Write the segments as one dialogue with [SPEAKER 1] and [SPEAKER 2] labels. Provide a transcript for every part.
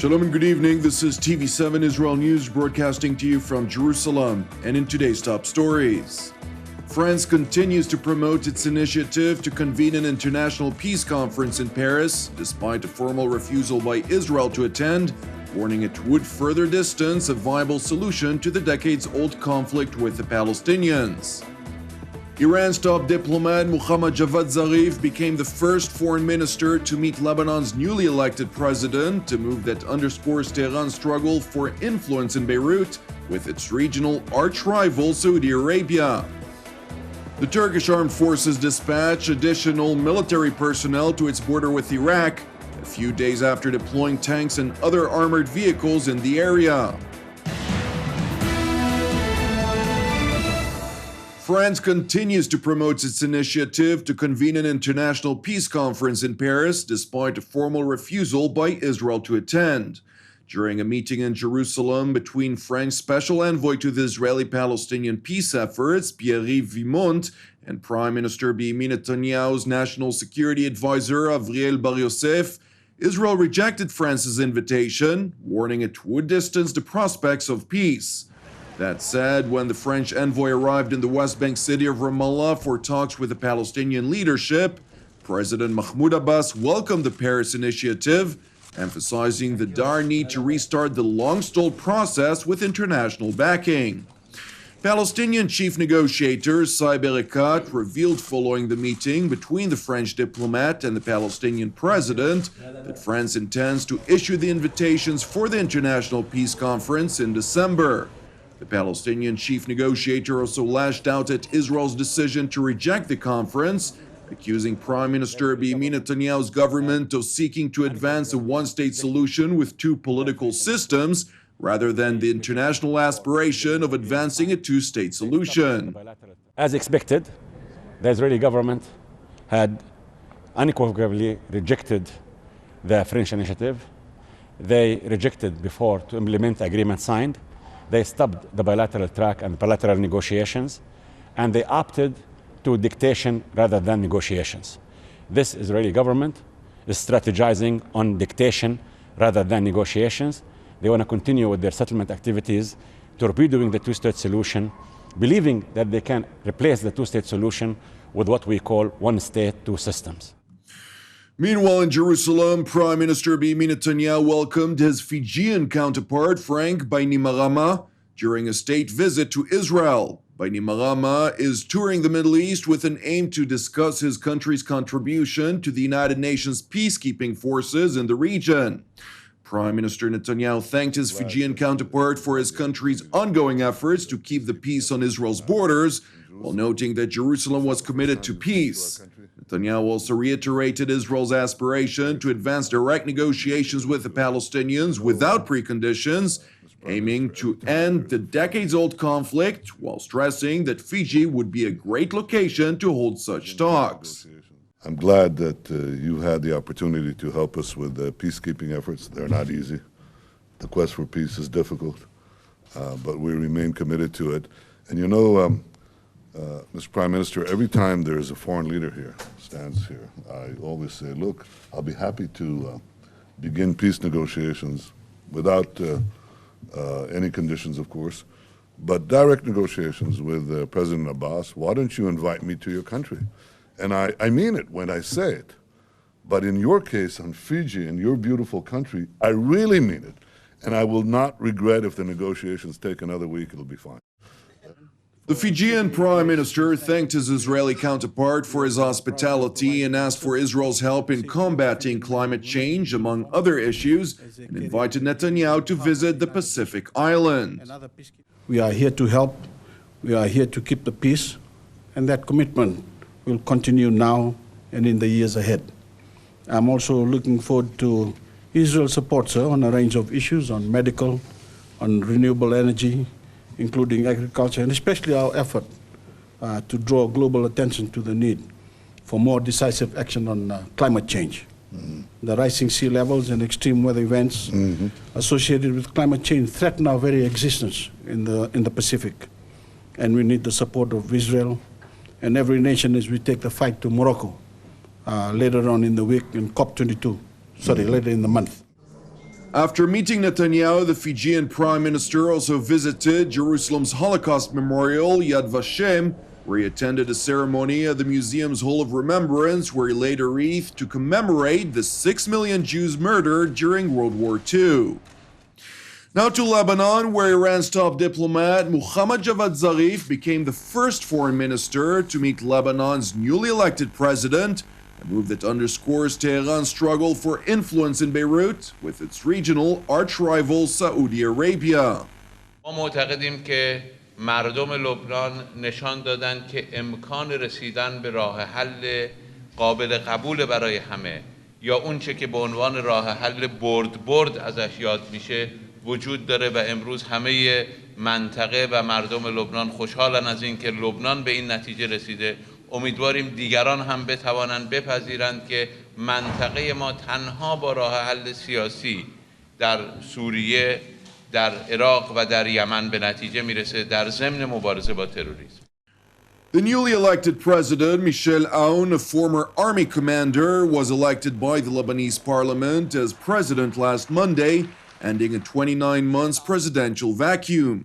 [SPEAKER 1] Shalom and good evening. This is TV7 Israel News broadcasting to you from Jerusalem. And in today's top stories, France continues to promote its initiative to convene an international peace conference in Paris, despite a formal refusal by Israel to attend, warning it would further distance a viable solution to the decades-old conflict with the Palestinians. Iran's top diplomat Mohammad Javad Zarif became the first foreign minister to meet Lebanon's newly elected president, a move that underscores Tehran's struggle for influence in Beirut with its regional arch-rival Saudi Arabia. The Turkish armed forces dispatched additional military personnel to its border with Iraq, a few days after deploying tanks and other armored vehicles in the area. France continues to promote its initiative to convene an international peace conference in Paris, despite a formal refusal by Israel to attend. During a meeting in Jerusalem between French Special Envoy to the Israeli-Palestinian peace efforts, Pierre-Yves Vimont, and Prime Minister Benjamin Netanyahu's National Security Advisor, Avriel Bar-Yosef, Israel rejected France's invitation, warning it would distance the prospects of peace. That said, when the French envoy arrived in the West Bank city of Ramallah for talks with the Palestinian leadership, President Mahmoud Abbas welcomed the Paris initiative, emphasizing the dire need to restart the long-stalled process with international backing. Palestinian chief negotiator Saeb Erekat revealed following the meeting between the French diplomat and the Palestinian president that France intends to issue the invitations for the International Peace Conference in December. The Palestinian chief negotiator also lashed out at Israel's decision to reject the conference, accusing Prime Minister Benjamin Netanyahu's government of seeking to advance a one-state solution with two political systems, rather than the international aspiration of advancing a two-state solution.
[SPEAKER 2] As expected, the Israeli government had unequivocally rejected the French initiative. They rejected before to implement the agreement signed. They stopped the bilateral track and bilateral negotiations, and they opted to dictation rather than negotiations. This Israeli government is strategizing on dictation rather than negotiations. They want to continue with their settlement activities, torpedoing the two-state solution, believing that they can replace the two-state solution with what we call one state, two systems.
[SPEAKER 1] Meanwhile, in Jerusalem, Prime Minister Benjamin Netanyahu welcomed his Fijian counterpart, Frank Bainimarama, during a state visit to Israel. Bainimarama is touring the Middle East with an aim to discuss his country's contribution to the United Nations peacekeeping forces in the region. Prime Minister Netanyahu thanked his Fijian counterpart for his country's ongoing efforts to keep the peace on Israel's borders, while noting that Jerusalem was committed to peace. Netanyahu also reiterated Israel's aspiration to advance direct negotiations with the Palestinians without preconditions, aiming to end the decades-old conflict, while stressing that Fiji would be a great location to hold such talks.
[SPEAKER 3] I'm glad that you had the opportunity to help us with the peacekeeping efforts. They're not easy. The quest for peace is difficult, but we remain committed to it. And you know, Mr. Prime Minister, every time there is a foreign leader here, stands here, I always say, look, I'll be happy to begin peace negotiations without any conditions, of course, but direct negotiations with President Abbas. Why don't you invite me to your country? And I mean it when I say it. But in your case, on Fiji, in your beautiful country, I really mean it. And I will not regret if the negotiations take another week, it'll be fine.
[SPEAKER 1] The Fijian Prime Minister thanked his Israeli counterpart for his hospitality and asked for Israel's help in combating climate change, among other issues, and invited Netanyahu to visit the Pacific island.
[SPEAKER 4] We are here to help. We are here to keep the peace, and that commitment will continue now and in the years ahead. I'm also looking forward to Israel's support, sir, on a range of issues, on medical, on renewable energy, including agriculture, and especially our effort to draw global attention to the need for more decisive action on climate change. The rising sea levels and extreme weather events associated with climate change threaten our very existence in the Pacific. And we need the support of Israel and every nation as we take the fight to Morocco later on in the week in COP22, later in the month.
[SPEAKER 1] After meeting Netanyahu, the Fijian Prime Minister also visited Jerusalem's Holocaust Memorial, Yad Vashem, where he attended a ceremony at the museum's Hall of Remembrance, where he laid a wreath to commemorate the 6 million Jews murdered during World War II. Now to Lebanon, where Iran's top diplomat, Mohammad Javad Zarif, became the first foreign minister to meet Lebanon's newly elected president, a move that underscores Tehran's struggle for influence in Beirut with its regional arch-rival Saudi Arabia.
[SPEAKER 5] ما معتقدیم که مردم لبنان نشان دادند که امکان رسیدن به راه حل قابل قبول برای همه یا اونچه که به عنوان راه حل برد ازش یاد میشه وجود داره و امروز همه منطقه و مردم لبنان خوشحالن از اینکه لبنان به این نتیجه رسیده. امیدواریم دیگران هم بتوانند بپذیرند که منطقه ما تنها با راه حل سیاسی در سوریه، در عراق و در یمن به نتیجه میرسه در ضمن مبارزه با تروریسم.
[SPEAKER 1] The newly elected president, Michel Aoun, a former army commander, was elected by the Lebanese parliament as president last Monday, ending a 29-month presidential vacuum.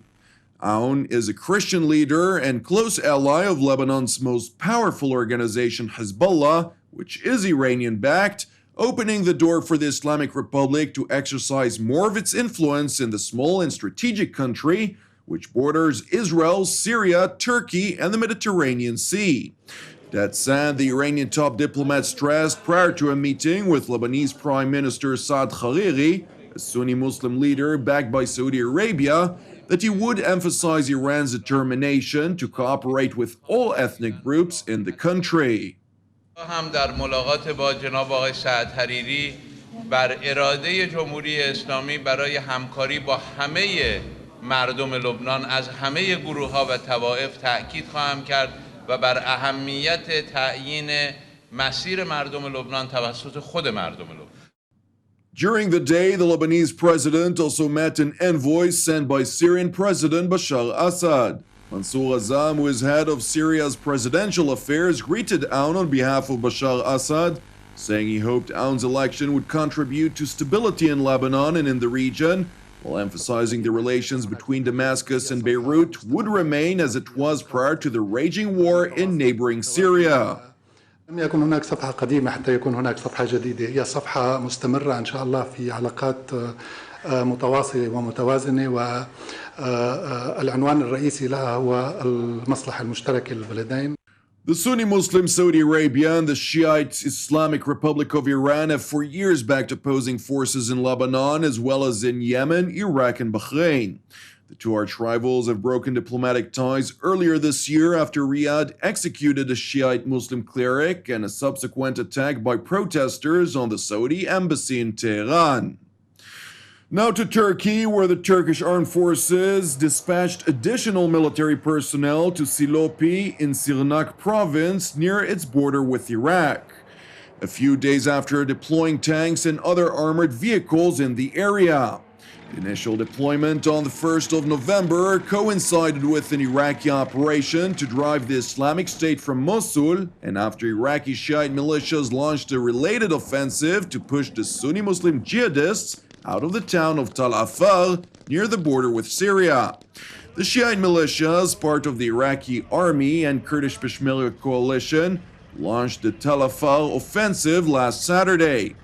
[SPEAKER 1] Aoun is a Christian leader and close ally of Lebanon's most powerful organization, Hezbollah, which is Iranian-backed, opening the door for the Islamic Republic to exercise more of its influence in the small and strategic country, which borders Israel, Syria, Turkey, and the Mediterranean Sea. That said, the Iranian top diplomat stressed prior to a meeting with Lebanese Prime Minister Saad Hariri, a Sunni Muslim leader backed by Saudi Arabia, that he would emphasize Iran's determination to cooperate with all ethnic groups in the country.
[SPEAKER 5] هم در ملاقات با جناب آقای سعد حریری بر اراده جمهوری اسلامی برای همکاری با همه مردم لبنان از همه گروه‌ها و طوائف تأکید خواهم کرد و بر اهمیت تعیین مسیر مردم لبنان توسط خود مردم لبنان.
[SPEAKER 1] During the day, the Lebanese president also met an envoy sent by Syrian President Bashar Assad. Mansour Azzam, who is head of Syria's presidential affairs, greeted Aoun on behalf of Bashar Assad, saying he hoped Aoun's election would contribute to stability in Lebanon and in the region, while emphasizing the relations between Damascus and Beirut would remain as it was prior to the raging war in neighboring Syria.
[SPEAKER 6] لم يكن هناك صفحة قديمة حتى يكون هناك صفحة جديدة، هي صفحة مستمرة إن شاء الله في علاقات متواصلة ومتوازنة، والعنوان الرئيسي لها هو المصلحة المشتركة للبلدين.
[SPEAKER 1] The Sunni Muslim Saudi Arabia and the Shiite Islamic Republic of Iran have for years backed opposing forces in Lebanon as well as in Yemen, Iraq, and Bahrain. The two arch-rivals have broken diplomatic ties earlier this year after Riyadh executed a Shiite Muslim cleric and a subsequent attack by protesters on the Saudi embassy in Tehran. Now to Turkey, where the Turkish armed forces dispatched additional military personnel to Silopi in Sirnak province near its border with Iraq, a few days after deploying tanks and other armored vehicles in the area. The initial deployment on the 1st of November coincided with an Iraqi operation to drive the Islamic State from Mosul, and after Iraqi Shiite militias launched a related offensive to push the Sunni Muslim jihadists out of the town of Tal Afar near the border with Syria. The Shiite militias, part of the Iraqi army and Kurdish Peshmerga coalition, launched the Tal Afar offensive last Saturday.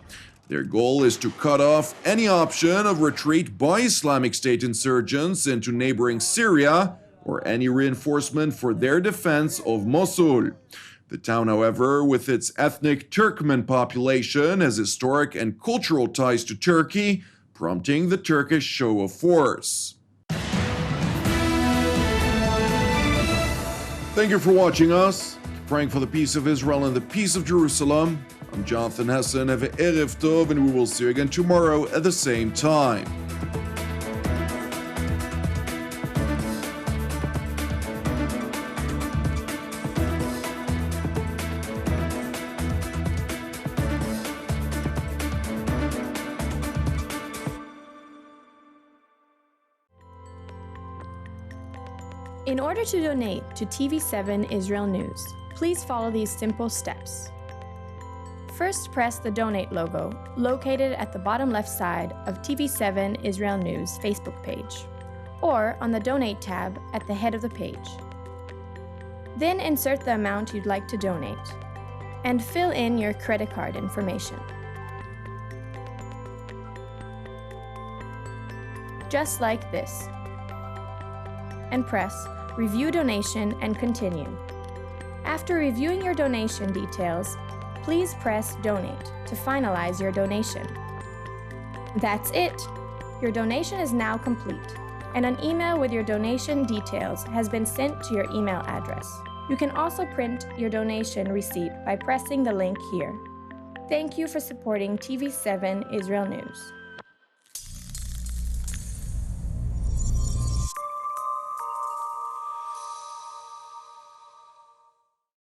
[SPEAKER 1] Their goal is to cut off any option of retreat by Islamic State insurgents into neighboring Syria or any reinforcement for their defense of Mosul. The town, however, with its ethnic Turkmen population, has historic and cultural ties to Turkey, prompting the Turkish show of force. Thank you for watching us. Praying for the peace of Israel and the peace of Jerusalem. I'm Jonathan Hessen. Have an Erev Tov, and we will see you again tomorrow at the same time.
[SPEAKER 7] In order to donate to TV7 Israel News, please follow these simple steps. First, press the Donate logo, located at the bottom left side of TV7 Israel News Facebook page, or on the Donate tab at the head of the page. Then insert the amount you'd like to donate, and fill in your credit card information. Just like this. And press Review Donation and continue. After reviewing your donation details, please press Donate to finalize your donation. That's it! Your donation is now complete, and an email with your donation details has been sent to your email address. You can also print your donation receipt by pressing the link here. Thank you for supporting TV7 Israel News.